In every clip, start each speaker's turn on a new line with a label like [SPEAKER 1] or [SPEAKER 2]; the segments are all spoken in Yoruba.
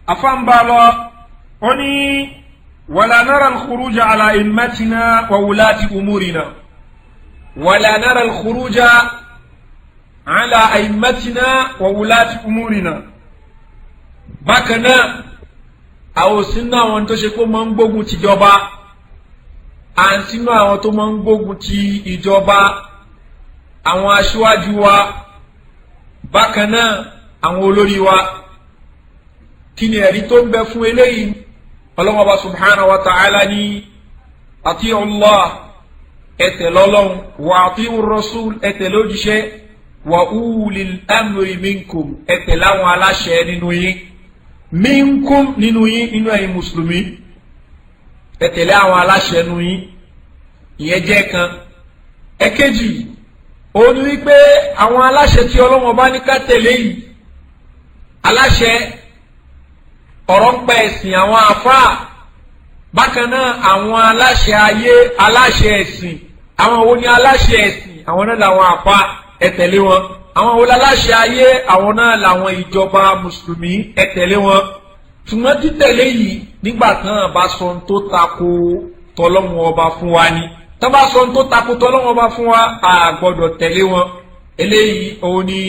[SPEAKER 1] afambalo oni wala nara al-khuruja ala immatina wa wulati umurina wala nara al-khuruja ala immatina wa wulati umurina bákan náà àwọn sínú àwọn tó ṣe kó máa ń gbógun ti ìjọba à ń sínú àwọn tó máa ń gbógun ti ìjọba àwọn aṣíwájú wa bákan náà àwọn olórí wa kí ni ẹ̀rí tó ń bẹ fún eléyìí ọlọ́wọ́ bá subhanahu wa ta'ala ní ati'u Allah ẹ̀tẹ̀ lọ́lọ́run wa ati'u rasul ẹ̀tẹ̀ lójíṣẹ́ wa ulil amri minkum ẹ̀tẹ̀ láwọn aláṣẹ nínú yín minkum nínú yín inú ẹ̀yin mùsùlùmí ẹ̀tẹ̀lé àwọn aláṣẹ nínú yín ìyẹn jẹ́ kan ẹ̀kejì òun ni wípé àwọn aláṣẹ tí Ọlọ́hun bá ní ká tẹ̀lé yìí aláṣẹ ọ̀rọ̀ ń pa ẹ̀sìn àwọn àfáà bákan náà àwọn aláṣẹ ayé aláṣẹ ẹ̀sìn àwọn wo ni aláṣẹ ẹ̀sìn àwọn náà làwọn àfáà ẹ̀tẹ̀lé wọn àwọn wo láláṣẹ ayé àwọn náà làwọn ìjọba mùsùlùmí ẹ̀tẹ̀lé wọn ṣùgbọ́n títẹ̀lé yìí nígbà tán bá sọ tó tako tọlọ́hun ọba fún wa ni tán bá sọ tó tako tọlọ́hun ọba fún wa a gbọ́dọ̀ tẹ̀lé wọn eléyìí òun ni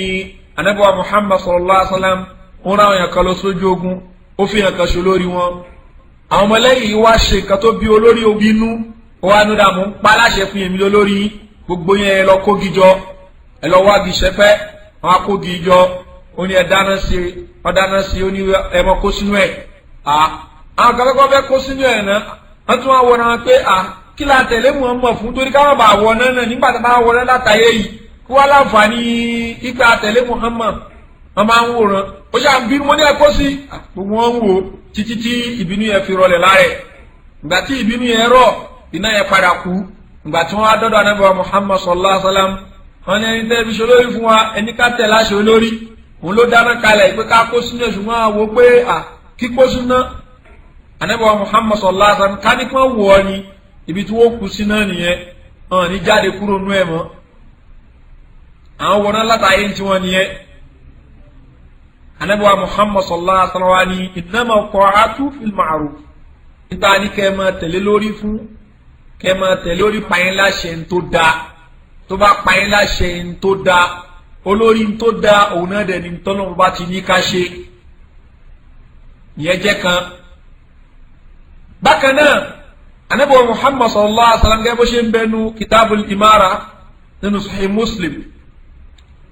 [SPEAKER 1] anabiwa Muhammad sallallahu alaihi wa sallam ń ra àwọn yàn kan lọ sójú ogun ó fi hàn kan ṣe olórí wọn àwọn ọmọlẹ́yìn wá ṣe nǹkan tó bí olórí ogun inú ó wá núdà mú pa aláṣẹ fún yèmí lólórí gbogbo yẹn ẹ lọ kógi jọ ẹ lọ wági ṣẹpẹ wọn á kógi jọ ó ní ẹ dáná sí ó ní ẹ mọ kó sínú ẹ àwọn kan kọ́kọ́ fẹ́ kó sínú ẹ náà wọ́n tún wá wọ náà pé kí la tẹ̀lé Muhammad fún torí káwọn bá wọ náà nígbà tó bá wọ náà látàyè yìí kí wọ́n láǹfààní ipa tẹ̀lé Muhammad wọ́n máa ń wòran ó ṣáà ń bínú wọn ní ẹ̀kọ́ sí gbogbo wọn ń wò títí tí ìbínú yẹn fi rọlẹ̀ láàrẹ̀ ìgbà tí ìbínú yẹn rọ̀ iná yẹn padà kú ìgbà tí wọ́n á dọ́dọ̀ anábìwá Muhammad sallallahu alaihi wasallam wọ́n ní ẹni tẹ́ fi ṣe olórí fún wa ẹni ká tẹ̀ láṣẹ olórí òun ló dáná kalẹ̀ pé ká kó sínú ṣùgbọ́n àwọ̀ pé kíkó sínú anábìwá Muhammad sallallahu alaihi wasallam ká ní pọ́n wọ̀ ọ́ ni ibi tí wọ́n kú sínú nìyẹn hàn ní jáde kúrò nú ẹ̀ mọ́ àwọn wọ̀nà látàyè tí wọ́n nìyẹn anabiwa Muhammad sallallahu alaihi wa sallam ni innama ta'atu fil ma'ruf níta ní kẹ́ máa tẹ̀lé lórí fún kẹ́ máa tẹ̀lé lórí pààyàn láṣẹ ń tó dáa tó bá pààyàn láṣẹ ń tó dáa olórí ń tó dáa òun náà dẹ̀ ní tọ́lọ́mù bá ti ní ká ṣe ìyẹn jẹ́ kan bákan náà anabiwa Muhammad sallallahu alaihi wa sallam gẹ́gẹ́ bó ṣe ń bẹnu kitabul imara nínú Sahih Muslim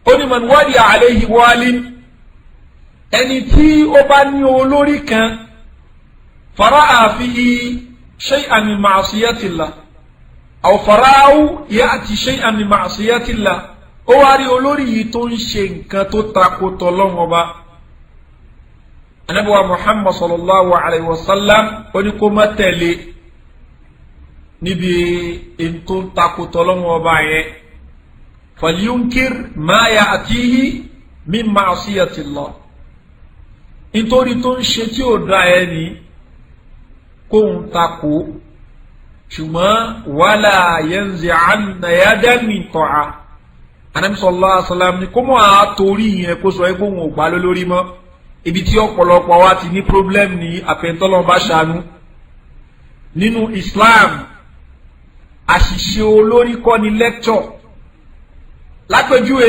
[SPEAKER 1] ó ní man wali alayhi walin ẹni tí ó bá ní olórí kan fara'a fi shay'an min ma'siyatillah aw fara'u ya'ti shay'an min ma'siyatillah ó wá rí olórí yìí tó ń ṣe nǹkan tó tako t'Ọlọ́hun Ọba Ànábì wa Muhammad sallallahu alayhi wa sallam ó ní kó má tẹ̀lé níbi in tó ń tako t'Ọlọ́hun Ọba yẹn falyunkir ma ya'tihi min ma'siyatillah nítorí tó ń ṣe tí ò dá ẹni kóhun takò ṣùgbọ́n wala yanzi'anna yadan min ta'a Ànábì sallallahu alaihi wasallam ni kó mọ́ àtórí yẹn kó sọ ẹgbẹ́ òun ò gbá lórí mọ́ ibi tí ọ̀pọ̀lọpọ̀ wa ti ní problem ní àfẹ́ntọ́lọ́ bá ṣàánú nínú Islam àṣìṣe olórí kọ́ ni lecture lápèjúwe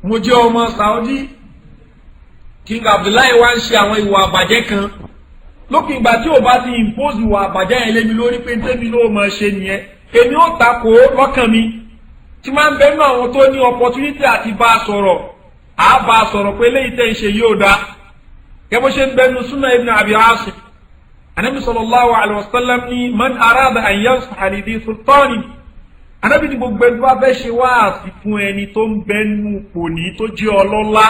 [SPEAKER 1] mo jẹ́ ọmọ Saudi King Abdullahi wá ń ṣe àwọn ìwà àbàjẹ́ kan lókè ìgbà tí ò bá ti impose ìwà àbàjẹ́ yẹn lé mi lórí pé tẹ́mi ló mọ̀ ṣe nìyẹn èmi ò takò lọ́kàn mi tí máa ń bẹnu àwọn tó ní opportunity àti bá a sọ̀rọ̀ àá bá a sọ̀rọ̀ pé léyìí tẹ́ ń ṣe yóò dá gẹ́gẹ́ bó ṣe ń bẹnu Sunnah Ibn Abi Asim Ànábì sallallahu alaihi wasallam ní man arada an yansaha li dhi sultani Ànábì ní gbogbo ẹni wá fẹ́ ṣe wáàsí fún ẹni tó ń bẹnu pòní tó jẹ́ ọlọ́lá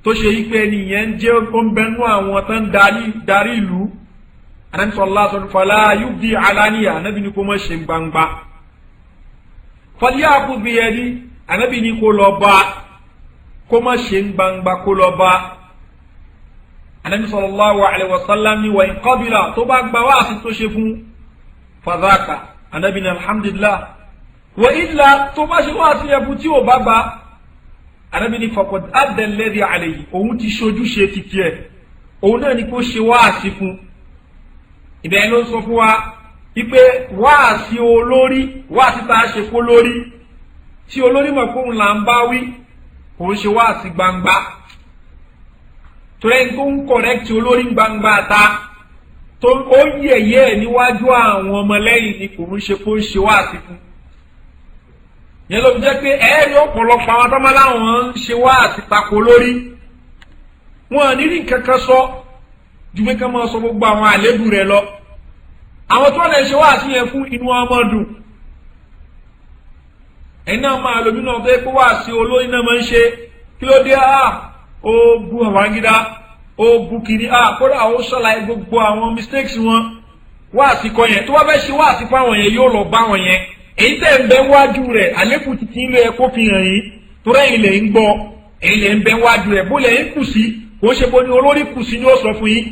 [SPEAKER 1] tó ṣe yí pé ẹnìyẹn jẹ́ ó ń bẹnu àwọn tó ń darí ìlú Ànábì sallallahu alaihi wasallam fala yubdi alaniya Ànábì ní kó má ṣe gbangba falya'khudh biyadi Ànábì ní kó lọ bá kó má ṣe gbangba kó lọ bá Ànábì sallallahu alaihi wasallam ní wa in qabila tó bá gba wáàsí tó ṣe fún fadhaka Ànábì ní alhamdulillah wa illa tó bá ṣe wáàsí yẹn fún tí ò bá gba Ànábì ní faqad adda alladhi alayhi òun ti ṣojúṣe títí ẹ̀ òun náà ni kó ṣe wáàsí fún ibẹ̀ ló sọ fún wa wípé wáàsí olórí wáàsí tá a ṣe fún olórí tí olórí mọ̀ fóun là ń bá wí òun ṣe wáàsí gbangba torí ẹni tó ń kọ̀rẹ́kì olórí gbangba ta tó ó yẹ̀yẹ́ ẹ̀ níwájú àwọn ọmọlẹ́yìn ni kò ń ṣe kó ń ṣe wáàsí fún yẹn ló fi jẹ́ pé ẹ̀ẹ́rì ọ̀pọ̀lọpọ̀ àwọn tọ́mọ láwọn ń ṣe wáàsí tako lórí wọn ní rí kankan sọ ju pé ká máa sọ gbogbo àwọn àlébù rẹ̀ lọ àwọn tó lè ṣe wáàsí yẹn fún inú ọmọ dùn ẹ̀yin náà máa lòmí náà tó yẹ kó wáàsí olórí náà máa ń ṣe kí ló dé ó bu Babangida ó bu kiri kódà ó ṣàlàyé gbogbo àwọn mistakes wọn wáàsí kọ yẹn tó wá fẹ́ ṣe wáàsí fáwọn yẹn yóò lọ bá wọn yẹn èyí tẹ̀ ń bẹ wájú rẹ̀ àlékún títí ń lé ẹ̀kọ́ fi hàn yín torí ẹ̀yin lè ń gbọ́ ẹ̀yin lè ń bẹ wájú rẹ̀ bó lẹ̀ ń kù sí kò ń ṣe bó ni olórí kù sí ni ó sọ fún yín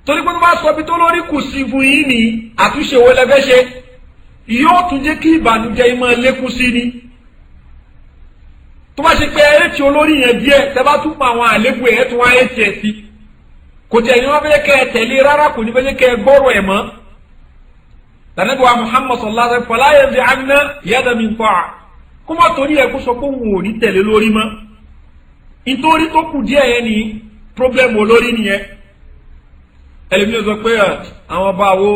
[SPEAKER 1] torí pé tó bá sọ bí tó lórí kù sí fún yín ní àtúnṣe wo lẹ fẹ́ ṣe yóò tún jẹ́ kí ìbànújẹ́ yín máa lékún sí ni tó bá ṣe pé ẹ ti olórí yẹn díẹ̀ tẹ́ bá tún mọ àwọn àlékún ẹ̀ tó wá ẹ̀ tiẹ̀ sí kò tẹ̀ yín wọ́n fẹ́ kẹ́ ẹ tẹ̀lé rárá kò ní fẹ́ kẹ́ ẹ gbọ́rọ̀ ẹ̀ mọ́ lànàbí wa Muhammad sallallahu alaihi wa sallam fala yanzi'anna yada min ta'a kó má torí ẹ̀ kó sọ pé òun ò ní tẹ̀lé lórí mọ́ nítorí tó kù díẹ̀ yẹn ni problem olórí nìyẹn ẹlẹ́mi sọ pé àwọn ọba wo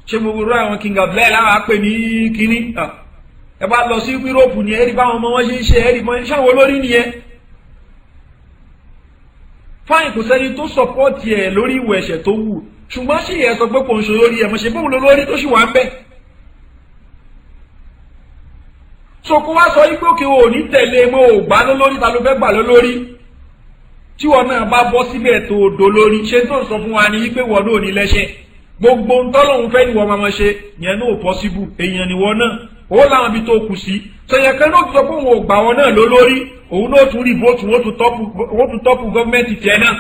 [SPEAKER 1] ṣé gbogbo rú àwọn king abdul láwọn á pè ní kínní ẹ bá lọ sí Yúróòpù ni ẹ̀rí báwọn ọmọ wọn ṣe ń ṣe ẹ̀rí mọ́ iṣẹ́ àwọn olórí nìyẹn fáyìn kò sẹ́ni tó sọpọ́ọ̀tì ẹ̀ lórí ìwà ẹ̀ṣẹ̀ tó wù ṣùgbọ́n ṣì yẹ sọ pé kò ń ṣe lórí ẹ̀ mọ̀ ṣe bóun lórí tó ṣì wà ń bẹ̀. so kó wá sọ yí pé òkè o ní tẹ̀lé mo ò gbà lólórí ta ló fẹ́ gbà lólórí tí wọn náà bá bọ́ síbẹ̀ tó do lórí ṣé tó ń sọ fún wa ni yí pé wọn náà ní lẹ́ṣẹ̀ gbogbo ntọ́lọ́hún fẹ́ ni wọ́n máa ṣe yẹn náà ò pọ́síbù èèyàn ni wọ́n náà ó láwọn ibi tó kù sí sọyẹ kan náà sọ pé òun ò gbà wọn náà lólórí òun náà tún rí vóòtù wọ́n tún tọ́pù gọ́ọ̀mẹ́ntì tiẹ̀ náà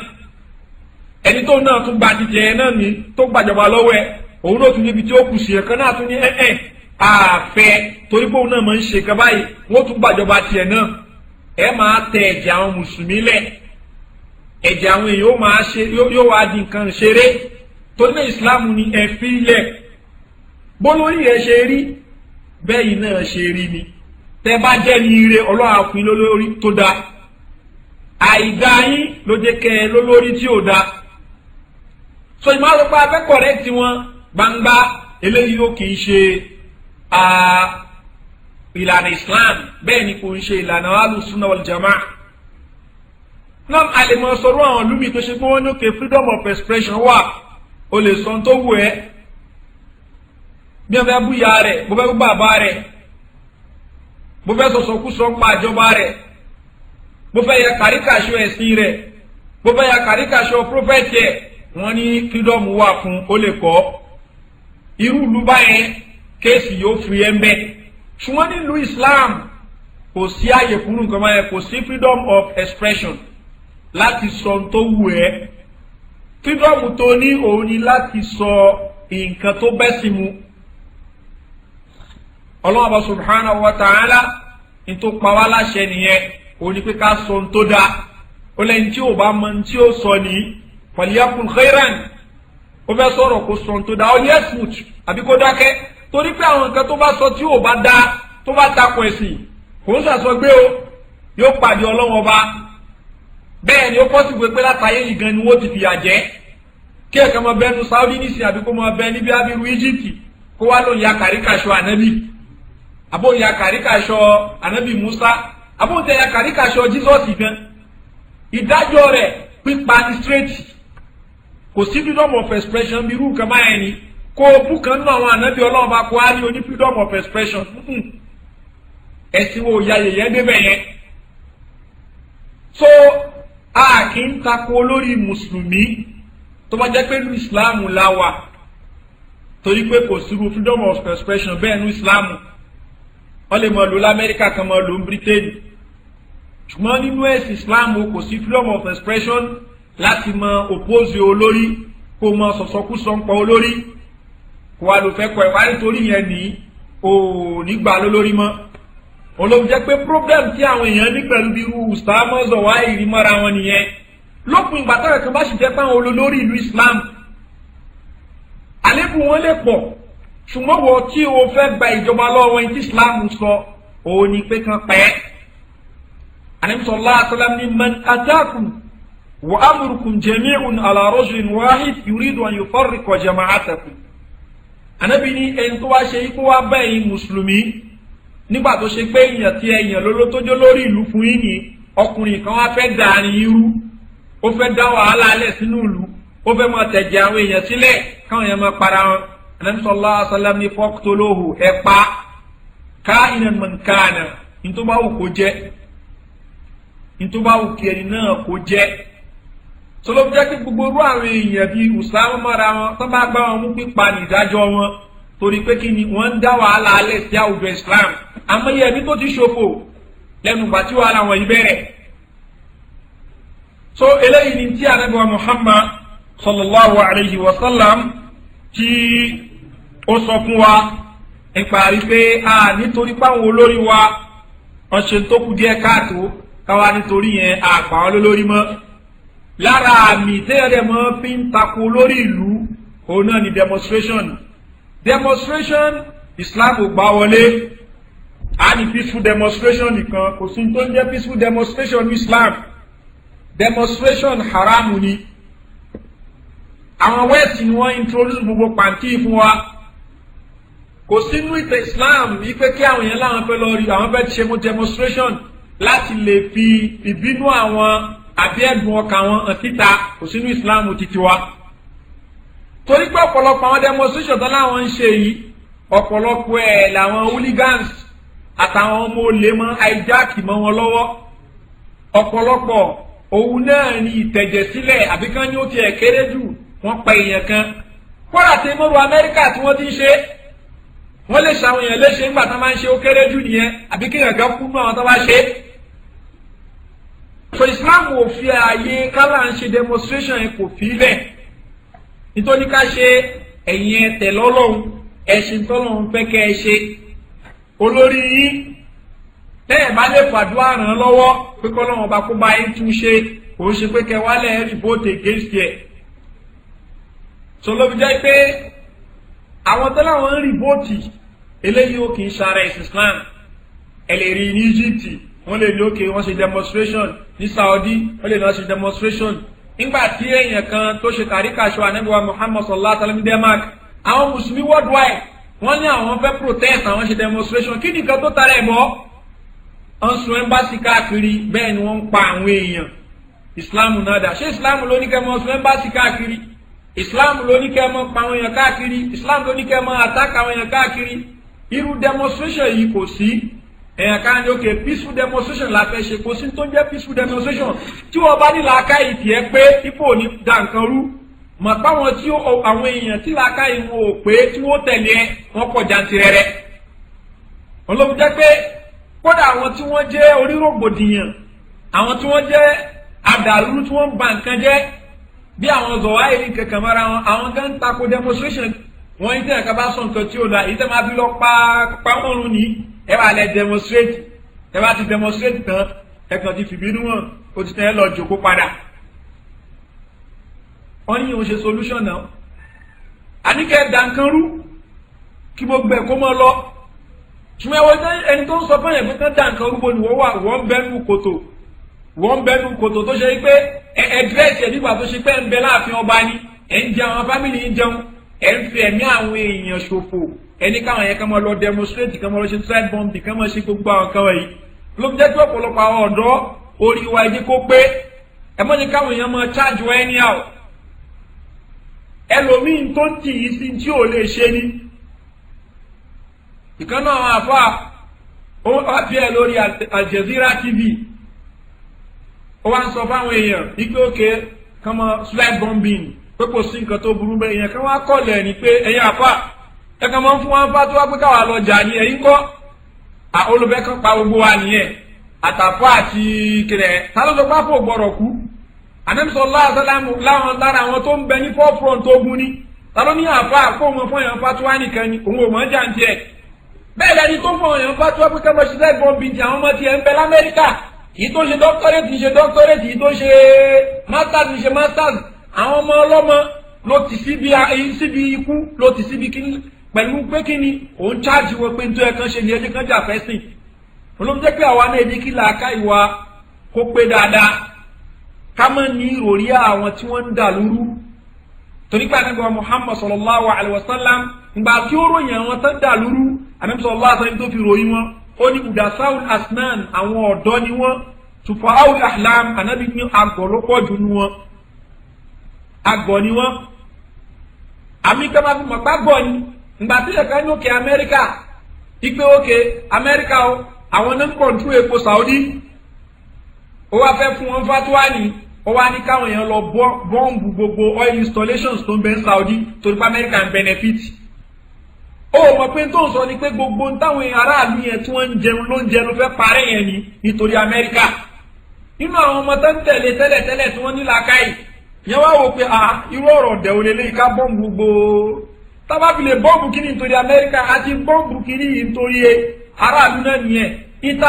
[SPEAKER 1] ẹni tó náà tún gba titiẹ̀ náà ní tó gbàjọba lọ́wọ́ ẹ̀ òun náà tún níbi tí ó kù sí ẹ̀kan náà tún ní àfẹ́ torí pé òun náà máa ń ṣe kan báyìí wọ́n tún gbàjọba tiẹ̀ náà ẹ máa tẹ ẹ̀jẹ̀ àwọn mùsùlùmí lẹ̀ ẹ̀jẹ̀ àwọn èèyàn yóò wá di nǹkan ṣeré torí náà ìsìláàmù ni ẹ fi lẹ̀ bólórí ẹ ṣe rí bẹ́ẹ̀ yìí náà ṣe rí ni tẹ bá jẹ́ ní ire ọlọ́run àfin lólórí tó dáa àìdá yín ló jẹ́ kẹ́ ẹ lólórí tí ò dáa so ìmọ̀ àlọ́ pé abẹ́kọ̀ rẹ̀ tí wọ́n gbangba eléyìí ló kì í ṣe ìlànà Islam bẹ́ẹ̀ ni kò ń ṣe ìlànà alùsùnà wal jamaa náà a lè mọ sọ̀rọ̀ àwọn lùmí tó ṣe pé wọ́n ní òkè freedom of expression wà o lè sọ tó wù ẹ́ bí wọ́n fẹ́ bú ìyá rẹ̀ bó fẹ́ bú bàbá rẹ̀ bó fẹ́ sọ̀sọ̀kúsọ ń pa àjọba rẹ̀ bó fẹ́ yẹ kàríkàṣọ ẹ̀sìn rẹ̀ bó fẹ́ yẹ kàríkàṣọ prophet ẹ̀ wọ́n ní freedom wà fún ó lè kọ́ irú ìlú báyẹn kéèsì yóò fi ẹ́ mbẹ́ ṣùgbọ́n nílùú Islam kò sí àyè fún nǹkan báyẹn kò sí freedom of expression láti sọ tó wù ẹ́ freedom tó ní òun ni láti sọ nǹkan tó bẹ́sìn mu Allah subhanahu wa ta'ala ní tó pa wá láṣẹ nìyẹn òun ni pé ká sọ ohun tó dáa ó lẹ́yìn tí ò bá mọ ohun tí ó sọ nìyí falyakul khairan ó fẹ́ sọ̀rọ̀ kó sọ ohun tó dáa ó ní yasmut àbí kó dákẹ́ torí pé àwọn nǹkan tó bá sọ tí ò bá dáa tó bá takò ẹ̀sìn kò ń sàsọgbé o yóò pàdé ọlọ́wọ́n ọba bẹ́ẹ̀ ni ó pọ́ sí pé látàyè yìí gan ni wọ́n ti fìyà jẹ kí ẹ̀ka máa bẹnu Saudi nísìnyí àbí kó máa bẹ níbi abiru Egypt kó wá lóun ya kàríkàṣọ ànábì àbó ya kàríkàṣọ ànábì Musa àbó tẹ ya kàríkàṣọ Jesus gan ìdájọ́ rẹ̀ pípa ní straight kò sí freedom of expression bí irú nǹkan báyẹn ni kó o bú kan nínú àwọn ànábì Ọlọ́run bá kó á rí oní freedom of expression ẹ̀sìn wo ya yẹ̀yẹ́ débẹ̀ yẹn so a kì í takò olórí mùsùlùmí tó bá jẹ́ pé ní ìsìláàmù la wà torí pé kò sí freedom of expression bẹ́ẹ̀ ní ìsìláàmù wọ́n lè mọ̀ lò lamẹ́ríkà kan mọ̀ lò ní Bírítéènì ṣùgbọ́n nínú ẹ̀sìn ìsìláàmù kò sí freedom of expression láti mọ oppose olórí kó mọ sọ̀sọ́kúsọ ń pa olórí kó wá ló fẹ́ kọ ẹ̀ wá nítorí yẹn ní ò ní gbà lólórí mọ́ olóòjẹ́ jẹ́ pé problem tí àwọn èèyàn ní pẹ̀lú bí irú Usama Zawahiri mọ́ra wọn nìyẹn lópin ìgbà tọ́rọ̀ kan bá sì jẹ́ pé àwọn olólórí ìlú Islam àlébù wọn lè pọ̀ ṣùgbọ́n wọ́n tí o fẹ́ gba ìjọba lọ́wọ́ ẹni tí Islam sọ òun ni pé kan pẹ́ Ànábì sallallahu alaihi wasallam ní man atakum wa amrukum jami'un ala rajulin wahid yuridu an yufarriqa jama'atakum Ànábì ní ẹni tó wá ṣe ikú wá bá ẹ̀yin mùsùlùmí nígbà tó ṣe pé èèyàn tí èèyàn tó jó lórí ìlú fún yín ni ọkùnrin kan wá fẹ́ dàrin irú ó fẹ́ dá wàhálà alẹ̀ sínú ìlú ó fẹ́ máa tẹ̀jẹ̀ àwọn èèyàn sílẹ̀ káwọn èèyàn máa para wọn Ànábì sallallahu alaihi wasallam ní faqtuluhu ẹ pa ka'inan man kana nítorí bá wù kó jẹ́ nítorí bá wù kí ẹni náà kó jẹ́ sọlọ́ jẹ́ kí gbogbo irú àwọn èèyàn bíi Usama mọ́ra wọn tó bá gbá wọn mú pípa ní ìdájọ́ wọn torí pé kí ni wọ́n ń dá wàhálà alẹ̀ sí àwùjọ Islam àmọ́yẹ ẹni tó ti ṣòfò lẹ́nu ìgbà tí wàhálà wọn yìí bẹ̀rẹ̀ so eléyìí ni tí Ànábì wa Muhammad sallallahu alayhi wa sallam tí ó sọ fún wa nípa rí pé nítorí páwọn olórí wa wọ́n ṣe tó kù díẹ̀ káàtó káwa nítorí yẹn àpà wọn lólórí mọ́ lára àmì tẹ́yẹ̀dẹ̀ mọ́ fi ń takò olórí ìlú òun náà ni demonstration Islam ò gbà wọlé ní peaceful demonstration nìkan kò sí tó ń jẹ́ peaceful demonstration ní Islam demonstration haramu ni àwọn west ni wọ́n introduce gbogbo pàǹtí fún wa kò sínú ìtẹ̀ Islam wípé kí àwọn èèyàn láwọn fẹ́ lọ rí àwọn fẹ́ ṣe demonstration láti lè fi ìbínú àwọn àbí ẹ̀dùn ọkàn wọn hàn síta kò sínú Islam títí wa torí pé ọ̀pọ̀lọpọ̀ àwọn demonstration tó láwọn ń ṣe yìí ọ̀pọ̀lọpọ̀ ẹ̀ làwọn hooligans àtàwọn ọmọ olè mọ́ hijack mọ́ wọn lọ́wọ́ ọ̀pọ̀lọpọ̀ òun náà ni ìtẹ̀jẹ̀ sílẹ̀ àbíkán ní ó ti ẹ̀ kéré jù wọ́n pa èèyàn kan kódà tí mọ́rù Amẹ́ríkà tí wọ́n ti ń ṣe wọ́n lè ṣàwọn èèyàn léṣe nígbà tó máa ń ṣe ó kéré jù nìyẹn àbí kí èèyàn kan kú náà àwọn tó bá ṣe. so Islam ò fi ààyè kálá ń ṣe demonstration kò fi lẹ̀ nítorí ká ṣe ẹ̀yìn ẹ̀tẹ̀ lọ́lọ́run ẹ̀sìn tọ́lọ́run fẹ́ kẹ́ ẹ ṣe olórí yín tẹ́ẹ̀ bá lè fàdúrà ràn án lọ́wọ́ pé kọ́lọ́run ọba kó bá yín tún ṣe kò ń ṣe pé kẹ́ wálẹ̀ ẹ̀ vote against ẹ̀ so ló fi jẹ́ pé àwọn tó láwọn ń rí vóòtì eléyìí ó kì í ṣara ẹ̀sìn Islam ẹ lè rí ní Egypt wọ́n lè ní òkè wọ́n ṣe demonstration ní Saudi wọ́n lè ní wọ́n ṣe demonstration nígbà tí èèyàn kan tó ṣe kàríkàṣọ Ànábì wa Muhammad sallallahu alaihi wasallam ní Denmark àwọn mùsùlùmí worldwide wọ́n ní àwọn fẹ́ protest àwọn ṣe demonstration kí nìkan tó tara ẹ̀ bọ́ wọ́n sun embassy káàkiri bẹ́ẹ̀ ni wọ́n ń pa àwọn èèyàn Islam náà dà ṣé Islam ló ní kẹ́ mọ́ sun embassy káàkiri Islam ló ní kẹ́ mọ́ pa àwọn èèyàn káàkiri Islam ló ní kẹ́ mọ́ attack àwọn èèyàn káàkiri irú demonstration yìí kò sí èèyàn kan ní òkè peaceful demonstration la fẹ́ ṣe kò sí tó ń jẹ́ peaceful demonstration tí wọ́n bá ní làákàyè tiẹ̀ pé ipò ní da nǹkan rú mọ̀ páwọn tí àwọn èèyàn tí làákàyè wọn ò pé tí wọ́n tẹ̀lé wọn pọ̀ jantirẹrẹ olóògùn jẹ́ pé kódà àwọn tí wọ́n jẹ́ onírògbòdìyàn àwọn tí wọ́n jẹ́ àdàlú tí wọ́n ń ba nǹkan jẹ́ bí àwọn Zawahiri kankan mara wọn àwọn kan ń tako demonstration wọn yìí tẹ̀ka bá sọ nǹkan tí ó da yìí tẹ̀ máa fi lọ pa ọrùn ní ẹ bá lẹ demonstrate ẹ bá ti demonstrate tán ẹ kàn ti fìbínú wọn o ti tẹ̀ ẹ lọ jòkó padà wọ́n ní ìhun ṣe solution náà àníkẹ́ dànkanrú kí gbogbo ẹ̀ kó mọ́ lọ ṣùgbọ́n ẹwọ́n ẹni tó ń sọ fún ẹ̀yẹ̀ pé kán dànkanrú bo ni wọ́n wà wọ́n bẹ́nu kòtò tó ṣe pé ẹ̀ẹ́dírẹ́sì ẹ̀ nígbà tó ṣe pé ń bẹ láàfin ọba ni ẹ̀ ń jẹun àwọn fámìlì ń jẹun ẹ̀ ń fi ẹ̀mí àwọn èèyàn ṣòfò ẹni káwọn yẹn kán máa lọ demonstrate kán máa lọ ṣe trade bombing kán máa ṣe gbogbo àwọn kan wọ̀nyí ló fi jẹ́ pé ọ̀pọ̀lọpọ̀ àwọn ọ̀dọ́ orí wa ẹ̀jẹ̀ kó pé ẹ̀ mọ́ ni káwọn èèyàn máa charge wa anyhow ẹlòmíín tó ń tì í sí tí ò lè ṣe ni ìkan náà àwọn àfa ó wá bí ẹ lórí Al Jazeera TV ó wá ń sọ fáwọn èèyàn wípé òkè kán mọ slide bombing pé kò sí nǹkan tó burú bẹ́ẹ̀ èèyàn kan wá kọ̀lẹ̀ ní pé ẹ̀yin àfa ẹ kàn mọ́ fún wọn bá tó wá pé káwa lọ jà ní ẹ̀yin kọ́ olùbẹ́ kan pa gbogbo wa nìyẹn àtàfà àti kìrẹ̀ ta ló sọ pé àpò gbọ́dọ̀ kú Ànábì sallallahu alaihi wasallam láwọn lára àwọn tó ń bẹ ní forefront ogun ni ta ló ní àfa kó wọn fún èèyàn fatuwa nìkan ni òun ò mọ̀ jà ń tiẹ̀ bẹ́ẹ̀ lẹni tó fọ èèyàn bá tó wá pé kẹ́mọ́ ṣiṣẹ́ bọ́m̀bì ti àwọn ọmọ tiẹ̀ ń bẹ l'Amẹ́ríkà yìí tó ṣe dọ́kítọ́rẹ́tì ṣe dọ́kítọ́rẹ́tì yìí tó ṣe masters ṣe masters àwọn ọmọ ọlọ́mọ ló ti síbi ikú ló ti síbi kíní pẹ̀lú pé kíni òun cháàjì wọ pé nítorí ẹ̀kan ṣe ni ẹjẹ́ kan jà fẹ́ sìn olóòmù jẹ́ pé àwa náà ẹni kí làákà ìwà kó pé dáadáa ká mọ́ ní ìròrí àwọn tí wọ́n ń dà lúrú torí pé ànábì Muhammad sallallahu alaihi wasallam ìgbà tí ó ròyìn àwọn tó ń dà lúrú ànábì sallallahu alaihi wasallam tó fi ròyìn wọn ó ní udasaul asnan àwọn ọ̀dọ́ ni wọ́n tufaul ahlam ànábì ní àgọ̀ ló pọ̀ jù nu wọn àgọ̀ ni wọ́n àmì kan máa fi mọ̀ pàgọ́ ni ìgbà tí ẹ̀ka ní òkè Amẹ́ríkà ìpè òkè Amẹ́ríkà o àwọn náà ń kọ̀ǹtú epo Saudi ó wá fẹ́ fún wọn fatuwa ni ó wá ní káwọn èèyàn lọ bọ́ǹbù gbogbo oil installations tó ń bẹ ní Saudi torí pé Amẹ́ríkà ń benefit ó mọ̀ pé tó ń sọ ni pé gbogbo táwọn aráàlú yẹn tí wọ́n ń jẹun ló ń jẹun fẹ́ parẹ́ yẹn ni nítorí Amẹ́ríkà nínú àwọn ọmọ tó ń tẹ̀lé tẹ́lẹ̀tẹ́lẹ̀ tí wọ́n ní làákàyè yẹn wá wò pé irú ọ̀rọ̀ dẹ̀ ò lélẹ́yìí ká bọ́ǹbù gbogbo tábà fi lè bọ́ǹbù kínní nítorí Amẹ́ríkà àti bọ́ǹbù kínní nítorí aráàlú náà nìyẹn ìta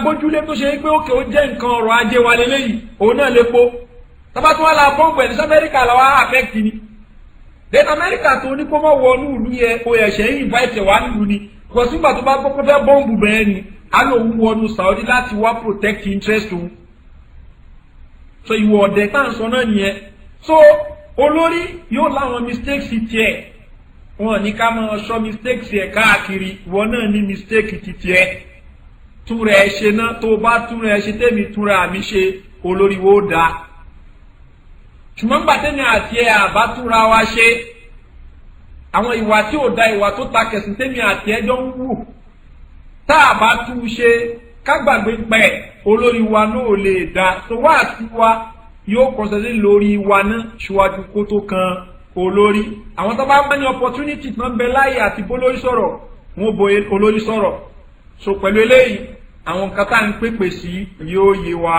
[SPEAKER 1] gbójúlé tó ṣe pé òkè ó jẹ́ nǹkan ọrọ̀ ajé wa lélẹ́yìí òun náà lè po tábà tó wà la bọ́ǹbù ẹ̀ ní Amẹ́ríkà làwọn affect ni then Amẹ́ríkà tó ní kó mọ̀ wọnú ìlú yẹ kó ẹ̀ṣẹ̀ yìí invite wà nílùú ni kò sígbà tó bá kọ́kọ́ fẹ́ bọ́ǹbù bẹ́ẹ̀ ni á lò ń wọnú Saudi láti wá protect interest òun so ìwọ ọ̀dẹ̀ tá à ń sọ náà nìyẹn so olórí yóò láwọn mistakes tiẹ̀ wọn ní ká máa sọ mistakes ẹ̀ káàkiri ìwọ náà ní mistake ti tiẹ̀ túnra ẹ̀ ṣe náà tó bá túnra ẹ̀ ṣe tẹ́mi túnra mi ṣe olórí wo dáa ṣùgbọ́n gbàtẹ́ni àti ẹ̀ àbá túnra wa ṣe àwọn ìwà tí ò da ìwà tó ta kẹsìn tẹ́mi àti ẹ̀ jọ ń wù tá a bá tú ṣe kágbàgbé pẹ́ olórí wa náà lè dá tó wá sí wa yóò kọsẹ̀lé lórí wa náà ṣíwájú kó tó kan olórí àwọn tó bá ní opportunity tó ń bẹ láyé àti bólórí sọ̀rọ̀ wọn bo olórí sọ̀rọ̀ so pẹ̀lú eléyìí àwọn nǹkan tá à ń pèpè sí yóò yé wa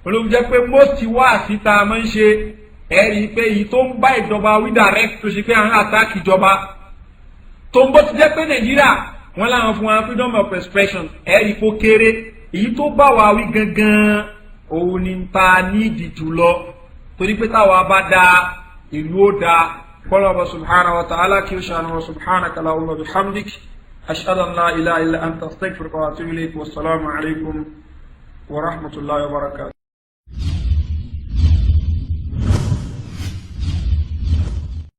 [SPEAKER 1] olórí jẹ́ pé most wá síta máa ń ṣe ẹ̀rí pé èyí tó ń bá ìjọba wí direct tó ṣe pé à ń attack ìjọba tó ń bó ti jẹ́ pé Nàìjíríà wọ́n láwọn fún wa freedom of expression ẹ̀rí kó kéré èyí tó bá wa wí gangan òun ni ta nídìí jùlọ torí pé táwa bá da ìlú ó da kọ́lọ́ba subhanahu wa ta'ala kí ó ṣàánú wa subhanaka allahumma bihamdik ashhadu an la ilaha illa anta astaghfiruka wa atubu ilayk wa assalamu alaykum wa rahmatullahi wa barakatuh.